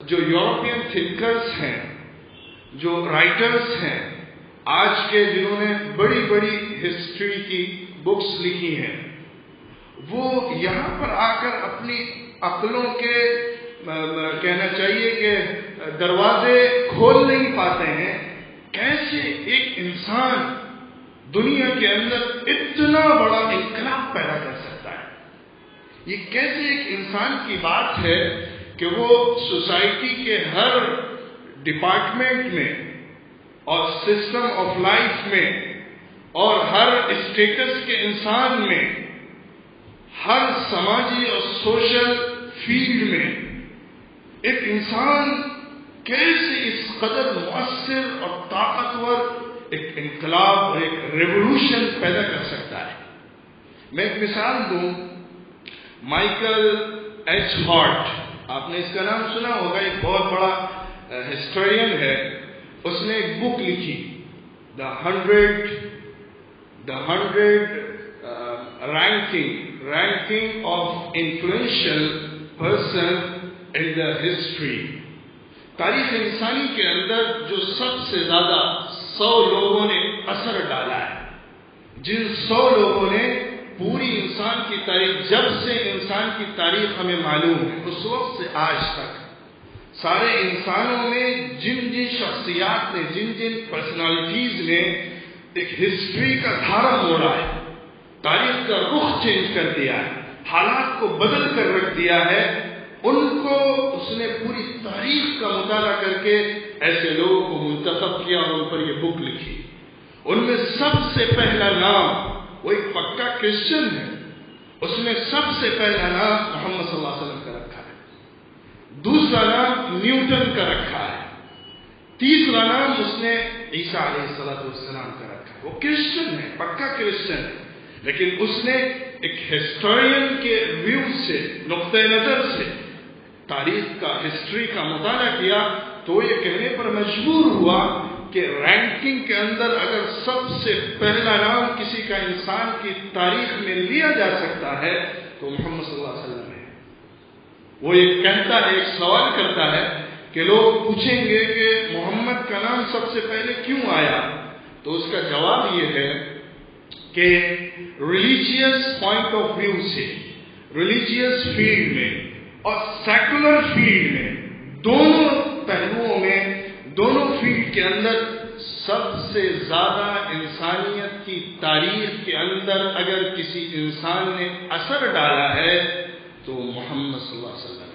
جو European thinkers ہیں، جو رائٹرز ہیں آج کے، جنہوں نے بڑی بڑی ہسٹری کی بکس لکھی ہیں، وہ یہاں پر آ کر اپنی عقلوں کے کہنا چاہیے کہ دروازے کھول نہیں پاتے ہیں. کیسے ایک انسان دنیا کے اندر اتنا بڑا انقلاب پیدا کر سکتا ہے؟ یہ کیسے ایک انسان کی بات ہے کہ وہ سوسائٹی کے ہر ڈپارٹمنٹ میں اور سسٹم آف لائف میں اور ہر اسٹیٹس کے انسان میں، ہر سماجی اور سوشل فیلڈ میں ایک انسان کیسے اس قدر مؤثر اور طاقتور ایک انقلاب اور ایک ریولوشن پیدا کر سکتا ہے. میں ایک مثال دوں. مائیکل ایچ ہارٹ، آپ نے اس کا نام سنا ہوگا، ایک بہت بڑا ہسٹورین ہے. اس نے ایک بک لکھی، the hundred ranking of influential person in the history. تاریخ انسانی کے اندر جو سب سے زیادہ 100 لوگوں نے اثر ڈالا ہے، جن 100 لوگوں نے پوری انسان کی تاریخ، جب سے انسان کی تاریخ ہمیں معلوم ہے اس وقت سے آج تک، سارے انسانوں میں جن شخصیات نے، جن پرسنالٹیز نے ایک ہسٹری کا دھارا موڑا ہے، تاریخ کا رخ چینج کر دیا ہے، حالات کو بدل کر رکھ دیا ہے، ان کو اس نے پوری تاریخ کا مطالعہ کر کے ایسے لوگوں کو منتخب کیا اور ان پر یہ بک لکھی. ان میں سب سے پہلا نام، وہ ایک پکا کرسچن ہے، اس نے سب سے پہلا نام محمد صلی اللہ علیہ وسلم کا رکھا ہے. دوسرا نام نیوٹن کا رکھا ہے. تیسرا نام اس نے عیسیٰ علیہ السلام کا رکھا ہے. وہ کرسچن ہے، پکا کرسچن ہے، لیکن اس نے ایک ہسٹورین کے ویو سے، نقطۂ نظر سے تاریخ کا، ہسٹری کا مطالعہ کیا تو یہ کہنے پر مجبور ہوا کہ رینکنگ کے اندر اگر سب سے پہلا نام کسی کا انسان کی تاریخ میں لیا جا سکتا ہے تو محمد صلی اللہ علیہ وسلم ہے. وہ یہ کہتا ہے، ایک سوال کرتا ہے کہ لوگ پوچھیں گے کہ محمد کا نام سب سے پہلے کیوں آیا، تو اس کا جواب یہ ہے کہ ریلیجیس پوائنٹ آف ویو سے، ریلیجیس فیلڈ میں اور سیکولر فیلڈ میں، دونوں پہلوؤں میں، دونوں فیلڈ کے اندر سب سے زیادہ انسانیت کی تاریخ کے اندر اگر کسی انسان نے اثر ڈالا ہے تو محمد صلی اللہ علیہ وسلم